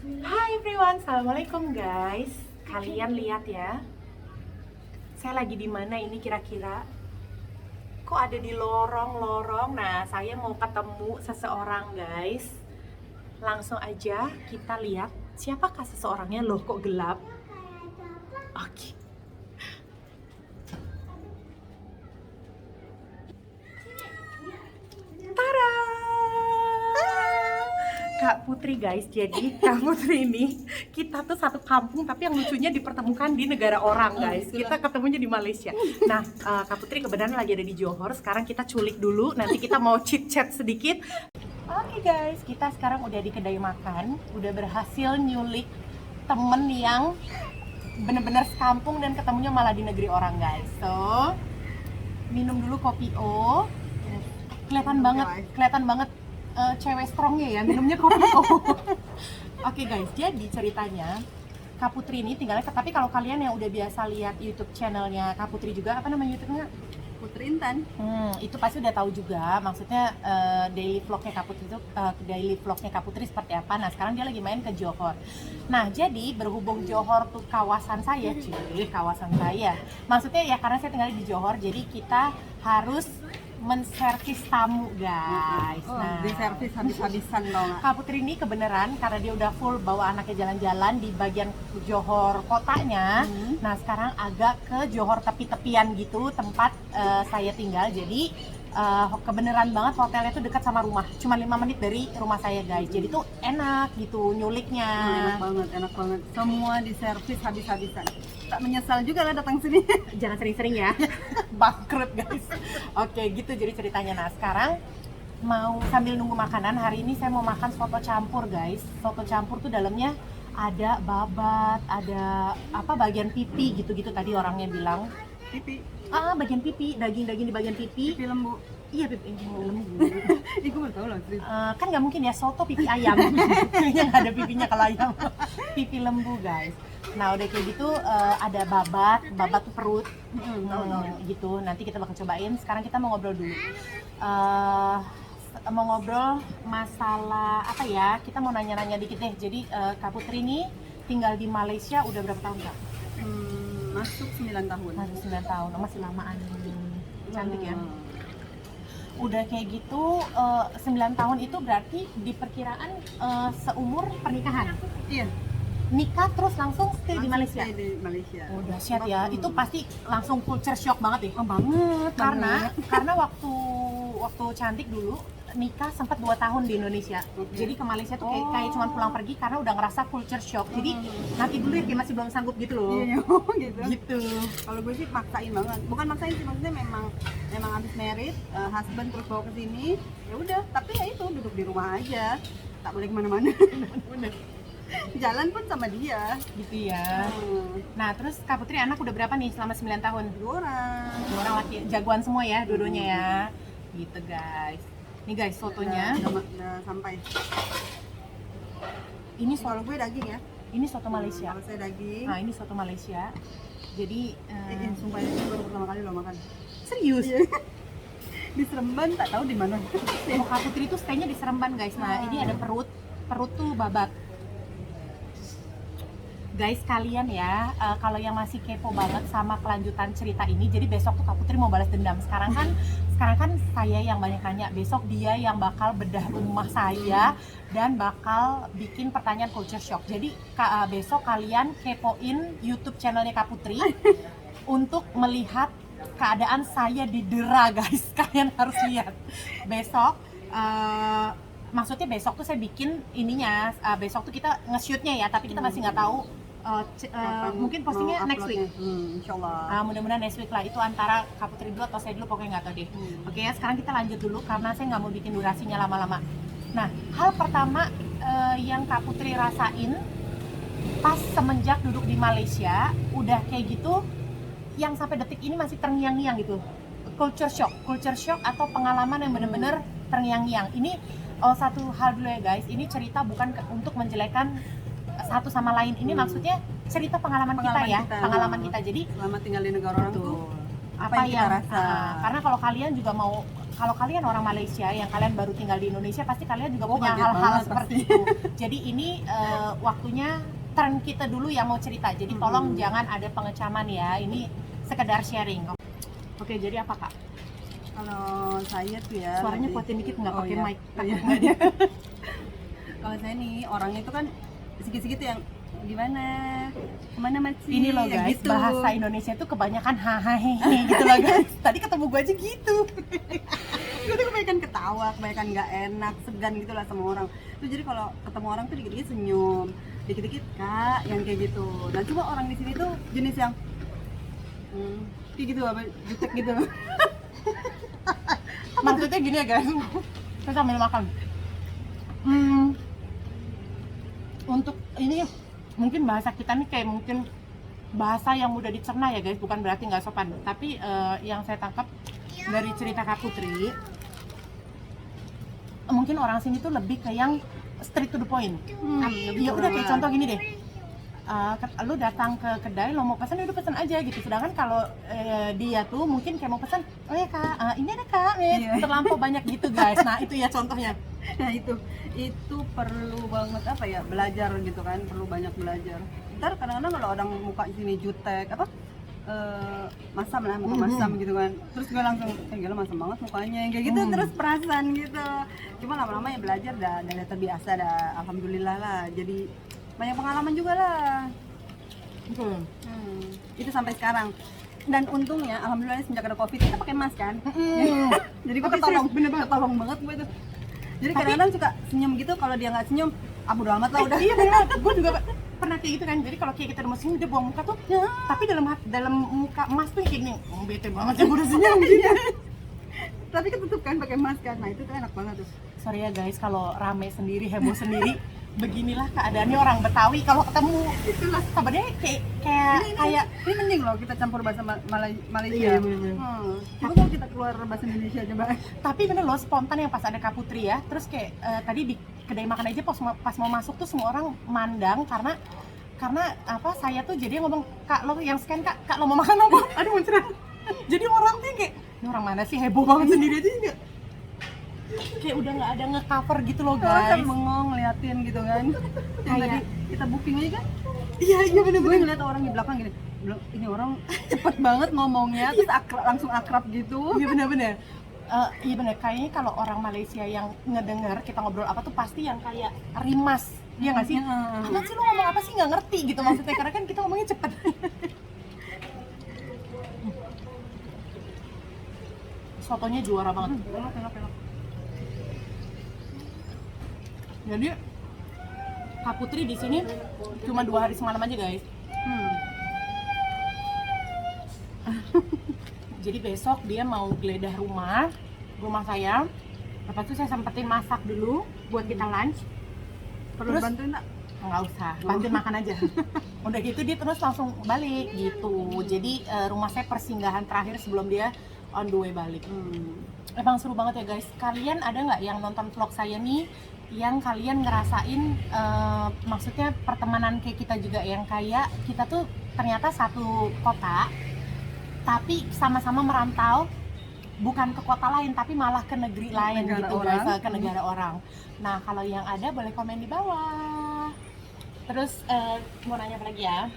Hai everyone, assalamualaikum guys. Kalian lihat ya, saya lagi di mana ini kira-kira? Kok ada di lorong-lorong? Nah, saya mau ketemu seseorang guys. Langsung aja kita lihat siapakah seseorangnya. Loh, kok gelap? Oke. Tara! Kak Putri guys, jadi Kak Putri ini kita tuh satu kampung tapi yang lucunya dipertemukan di negara orang guys. Kita ketemunya di Malaysia. Nah, Kak Putri kebetulan lagi ada di Johor. Sekarang kita culik dulu, nanti kita mau chit chat sedikit. Oke guys, kita sekarang udah di kedai makan, udah berhasil nyulik temen yang bener-bener sekampung dan ketemunya malah di negeri orang guys. So, minum dulu kopi O. Kelihatan banget cewek strongnya ya, minumnya kopi O. Oke guys, jadi ceritanya Kak Putri ini tinggalnya, tapi kalau kalian yang udah biasa lihat YouTube channelnya Kak Putri juga, apa nama YouTube-nya? Putri Intan. Itu pasti udah tahu juga, maksudnya daily vlognya Kak Putri itu daily vlognya Kak Putri seperti apa. Nah sekarang dia lagi main ke Johor. Nah jadi berhubung Johor tuh kawasan saya, kawasan saya. Maksudnya ya karena saya tinggal di Johor, jadi kita harus menservis tamu guys. Diservis habis-habisan dong. Kak Putri ini kebenaran karena dia udah full bawa anaknya jalan-jalan di bagian Johor kotanya. Nah sekarang agak ke Johor tepi-tepian gitu tempat saya tinggal. Jadi kebenaran banget hotelnya tuh dekat sama rumah. Cuma 5 menit dari rumah saya guys. Jadi tuh enak gitu nyuliknya. Enak banget. Semua diservis habis-habisan. Tak menyesal juga lah datang sini. Jangan sering-sering ya. Bangkrut guys. Oke gitu jadi ceritanya. Nah sekarang mau sambil nunggu makanan, hari ini saya mau makan soto campur guys. Soto campur tuh dalamnya ada babat, ada apa bagian pipi gitu-gitu tadi orangnya bilang. Pipi. Bagian pipi, daging-daging di bagian pipi. Pipi lembu. Iya pipi lembu. Iku baru tahu loh. Kan nggak mungkin ya soto pipi ayam. Yang ada pipinya kalau ayam. Pipi lembu guys. Nah udah kayak gitu ada babat tuh perut. Gitu. Nanti kita bakal cobain. Sekarang kita mau ngobrol dulu. Mau ngobrol masalah apa ya? Kita mau nanya-nanya dikit deh. Jadi Kak Putri ini tinggal di Malaysia udah berapa tahun Kak? Masuk 9 tahun. Masuk 9 tahun. Masih lamaan. Cantik ya. Udah kayak gitu 9 tahun itu berarti di perkiraan seumur pernikahan. Iya. Nikah terus langsung stay di Malaysia. Stay di Malaysia. Oh, dahsyat ya. Itu pasti langsung culture shock banget ya. Banget. Karena waktu cantik dulu nikah sempat 2 tahun di Indonesia. Jadi ke Malaysia tuh kayak cuma pulang pergi karena udah ngerasa culture shock. Jadi nanti dulu ya kayak masih belum sanggup gitu loh. Iya, gitu. Gitu. Kalau gue sih maksain banget. Bukan maksain sih, maksudnya memang habis married, husband terus bawa ke sini. Ya udah, tapi ya itu duduk di rumah aja. Tak boleh kemana-mana. Jalan pun sama dia. Gitu ya. Nah, terus Kak Putri anak udah berapa nih selama 9 tahun? 2 orang. 2 orang laki, jagoan semua ya, dua-duanya ya. Gitu guys. Nih guys, sotonya. Udah sampai. Ini Kalau gue daging ya. Ini soto Malaysia. Kalau saya daging. Nah, ini soto Malaysia. Jadi Sumpah ini baru pertama kali lo makan. serius. Di Seremban tak tahu di mana. Oh, Kak Putri itu stay-nya di Seremban guys. Nah, ini ada perut tuh babat. Guys kalian ya, kalau yang masih kepo banget sama kelanjutan cerita ini, jadi besok tuh Kak Putri mau balas dendam. Sekarang kan saya yang banyak nanya, besok dia yang bakal bedah rumah saya dan bakal bikin pertanyaan culture shock. Jadi besok kalian kepoin YouTube channelnya Kak Putri untuk melihat keadaan saya didera guys. Kalian harus lihat besok. Maksudnya besok tuh saya bikin ininya, besok tuh kita nge-shootnya ya, tapi kita masih nggak tahu. Mungkin postingnya next week. Insyaallah. Mudah-mudahan next week lah. Itu antara Kak Putri dulu atau saya dulu, pokoknya nggak tahu deh. Oke ya, sekarang kita lanjut dulu karena saya nggak mau bikin durasinya lama-lama. Nah, hal pertama yang Kak Putri rasain pas semenjak duduk di Malaysia, udah kayak gitu, yang sampai detik ini masih terngiang-ngiang gitu. Culture shock atau pengalaman yang bener-bener terngiang-ngiang. Ini satu hal dulu ya guys. Ini cerita bukan untuk menjelekan satu sama lain. Ini maksudnya cerita pengalaman kita ya. Jadi selama tinggal di negara orang tuh apa yang kita rasa. Karena kalau kalian juga mau kalau kalian orang Malaysia yang kalian baru tinggal di Indonesia, pasti kalian juga punya kaget hal-hal banget seperti pasti. itu. Jadi ini waktunya turn kita dulu yang mau cerita. Jadi tolong jangan ada pengecaman ya. Ini sekedar sharing. Oke, jadi apa Kak? Kalau saya tuh ya Suaranya lebih- kuatin dikit nggak pakai iya. mic. Oh, iya. Kalau saya nih orangnya itu kan sedikit-sedikit yang gimana, kemana Maci? Ini loh Ya guys, gitu. bahasa Indonesia itu kebanyakan hahaha gitu loh guys. Tadi ketemu gue aja gitu. Gue tuh kebanyakan ketawa, kebanyakan nggak enak, segan gitu lah sama orang. Tuh jadi kalau ketemu orang tuh dikit-dikit senyum, dikit-dikit Kak, yang kayak gitu. Nah cuma orang di sini tuh jenis yang kayak gitu apa, jutek gitu. Maksudnya gini ya guys, saya sambil makan. Untuk ini mungkin bahasa kita nih kayak mungkin bahasa yang mudah dicerna ya guys, bukan berarti nggak sopan. Tapi yang saya tangkap dari cerita Kak Putri, mungkin orang sini tuh lebih ke yang straight to the point. Ya udah kayak contoh gini deh. Lu datang ke kedai, lo mau pesan ya udah pesan aja gitu. Sedangkan kalau dia tuh mungkin kayak mau pesan, oh ya Kak, ini ada Kak, terlampau banyak gitu guys. Nah itu ya contohnya. Nah itu perlu banget apa ya, belajar gitu kan, perlu banyak belajar. Ntar kadang-kadang kalau orang muka di sini jutek apa masam lah, muka masam gitu kan, terus gue langsung gila masam banget mukanya yang kayak gitu, terus perasaan gitu. Cuma lama-lama ya belajar dah terbiasa dah, alhamdulillah lah, jadi banyak pengalaman juga lah. Itu sampai sekarang. Dan untungnya alhamdulillah sejak ada covid kita pakai mask kan. Jadi gue ketolong, bener-bener ketolong banget gue tuh. Jadi kadang-kadang suka senyum gitu, kalau dia nggak senyum bodo amat lah udah. Iya bener, gue juga pernah kayak gitu kan. Jadi kalau kayak kita udah mau senyum dia buang muka tuh, tapi dalam muka emas tuh kayak gini, bete banget ya gue udah senyum gitu. Tapi ketutup kan pakai mask kan, nah itu tuh enak banget tuh. Sorry ya guys kalau rame sendiri, heboh sendiri. Beginilah keadaannya orang Betawi kalau ketemu. Itulah sebenarnya kayak Ini mending loh kita campur bahasa Malaysia. Iya, bener. Coba kalau kita keluar bahasa Indonesia coba. tapi bener loh spontan yang pas ada Kak Putri ya. Terus kayak tadi di kedai makan aja pas mau masuk tuh semua orang mandang karena apa, saya tuh jadi ngomong, Kak lo yang scan Kak lo mau makan apa? Aduh muncrat. Jadi orang tuh kayak, ini orang mana sih, heboh banget sendiri aja enggak? Kayak udah nggak ada nge-cover gitu loh Kan guys. bengong ngeliatin gitu kan. Yang Kayak- tadi kita booking aja kan. Iya Gue ngeliat orang di belakang gini, ini orang cepet banget ngomongnya, terus langsung akrab gitu. Iya bener-bener. Iya bener, kayaknya kalau orang Malaysia yang ngedenger kita ngobrol apa tuh pasti yang kayak rimas. Iya nggak sih? Apaan sih lu ngomong apa sih, nggak ngerti gitu maksudnya, karena kan kita ngomongnya cepet. Sotonya juara banget. Enak. Jadi Kak Putri di sini cuma 2 hari semalam aja guys. Jadi besok dia mau geledah rumah saya. Lepas itu saya sempetin masak dulu buat kita lunch. Perlu Terus- bantuin tak? Nggak usah, bantuin makan aja. Udah gitu dia terus langsung balik gitu. Jadi rumah saya persinggahan terakhir sebelum dia on the way balik. Emang seru banget ya guys. Kalian ada nggak yang nonton vlog saya nih yang kalian ngerasain maksudnya pertemanan kayak kita juga, yang kayak kita tuh ternyata satu kota tapi sama-sama merantau, bukan ke kota lain tapi malah ke negeri lain Negara gitu orang. guys, ke negara orang. Nah kalau yang ada boleh komen di bawah. Terus mau nanya apa lagi ya?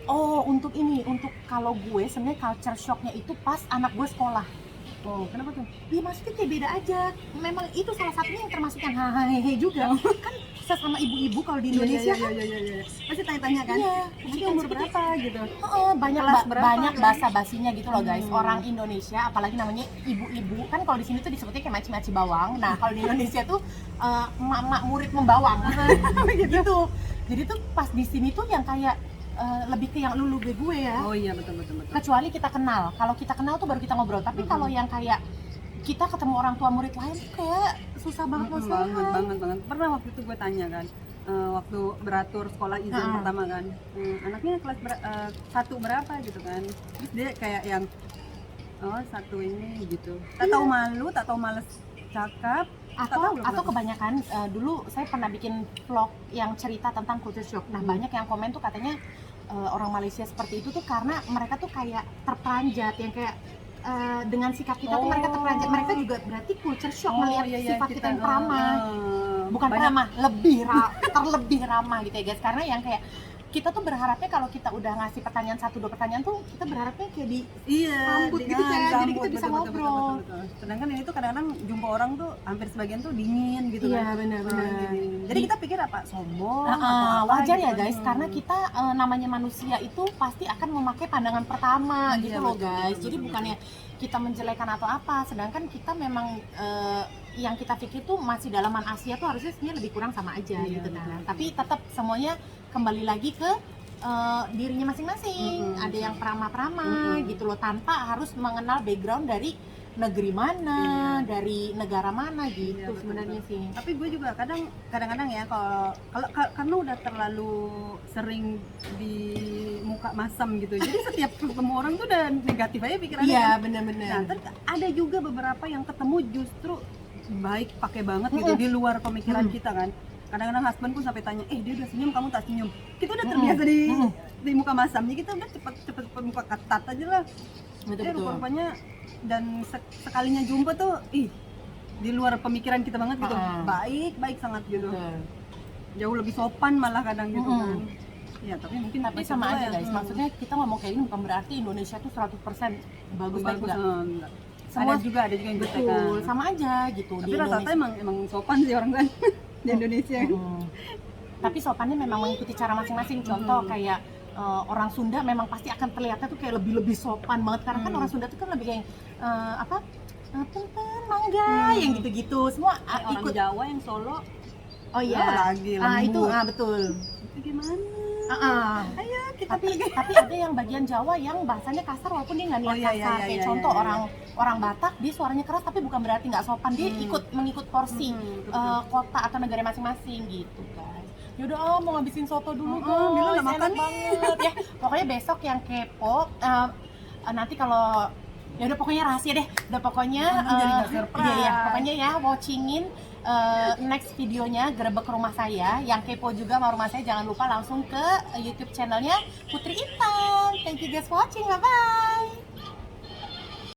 Oh untuk kalau gue sebenarnya culture shocknya itu pas anak gue sekolah. Oh, kenapa tuh? Iya maksudnya kayak beda aja. Memang itu salah satunya yang termasuk yang hahaha juga. Kan sesama ibu-ibu kalau di Indonesia kan. Iya. Pasti tanya-tanya kan? Iya, Nanti umur berapa gitu? Banyak Kelas berapa, banyak kan? bahasa basinya gitu loh guys. Orang Indonesia apalagi namanya ibu-ibu kan, kalau di sini tuh disebutnya kayak maci-maci bawang. Nah kalau di Indonesia tuh emak-emak murid membawang gitu. Jadi tuh pas di sini tuh yang kayak lebih ke yang lulu gue ya. Oh iya betul. Kecuali kita kenal. Kalau kita kenal tuh baru kita ngobrol. Tapi kalau yang kayak kita ketemu orang tua murid lain tuh kayak susah banget loh. Banget. Pernah waktu itu gue tanya kan, waktu beratur sekolah izin pertama kan, anaknya kelas 1 berapa gitu kan, terus dia kayak yang oh 1 ini gitu, tak tahu malu, tak tahu males cakap, Atau kebanyakan dulu saya pernah bikin vlog yang cerita tentang culture shock. Nah banyak yang komen tuh katanya orang Malaysia seperti itu tuh karena mereka tuh kayak terperanjat, yang kayak dengan sikap kita tuh mereka terperanjat. Mereka juga berarti culture shock melihat sifat kita yang ramah. Bukan ramah, terlebih ramah gitu ya guys. Karena yang kayak kita tuh berharapnya kalau kita udah ngasih pertanyaan 1-2 pertanyaan tuh kita berharapnya kayak di sambut gitu kan, jadi kita bisa ngobrol. Betul. Sedangkan ini tuh kadang-kadang jumpa orang tuh hampir sebagian tuh dingin gitu Iya, kan. benar-benar. Jadi kita pikir apa sombong atau apa wajar gitu ya kan. guys, karena kita namanya manusia itu pasti akan memakai pandangan pertama gitu loh guys. Jadi bukannya kita menjelekan atau apa, sedangkan kita memang yang kita pikir tuh masih dalaman Asia tuh harusnya sebenarnya lebih kurang sama aja gitu kan. Tapi tetap semuanya kembali lagi ke dirinya masing-masing. Ada yang pramah-pramah gitu loh, tanpa harus mengenal background dari negeri mana, dari negara mana gitu sebenarnya sih. Tapi gue juga kadang-kadang ya kalau karena udah terlalu sering di muka masam gitu. Jadi setiap ketemu orang tuh udah negatif aja pikirannya. Iya, kan. benar-benar. Nah, ada juga beberapa yang ketemu justru baik pakai banget gitu di luar pemikiran kita kan. Kadang-kadang husband pun sampai tanya, dia udah senyum kamu tak senyum. Kita udah terbiasa di muka masam, jadi kita udah cepet muka ketat aja lah. Betul. Rupanya dan sekalinya jumpa tuh, di luar pemikiran kita banget gitu. Baik sangat gitu. Jauh lebih sopan malah kadang gitu kan. Ya, tapi mungkin sama aja guys. Maksudnya kita ngomong kayak ini bukan berarti Indonesia tuh 100% bagus enggak. Semua ada juga yang jelek kan. Sama aja gitu. Tapi rata-rata emang sopan sih orang kan di Indonesia. Tapi sopannya memang mengikuti cara masing-masing. Contoh kayak orang Sunda memang pasti akan terlihatnya tuh kayak lebih sopan banget karena kan orang Sunda tuh kan lebih kayak punten mangga yang gitu-gitu semua ikut. Orang Jawa yang Solo lagi itu betul itu gimana ayo kita tapi ada yang bagian Jawa yang bahasanya kasar walaupun dia nggak niat kasar kayak contoh orang Batak dia suaranya keras tapi bukan berarti nggak sopan, dia mengikut porsi kota atau negara masing-masing gitu guys. Yaudah mau ngabisin soto dulu guys, enak banget ya. Pokoknya besok yang kepo nanti kalau ya udah pokoknya rahasia deh. Udah pokoknya pokoknya ya watchingin next videonya gerebek rumah saya. Yang kepo juga sama rumah saya jangan lupa langsung ke YouTube channelnya Putri Intan. Thank you guys for watching, bye bye.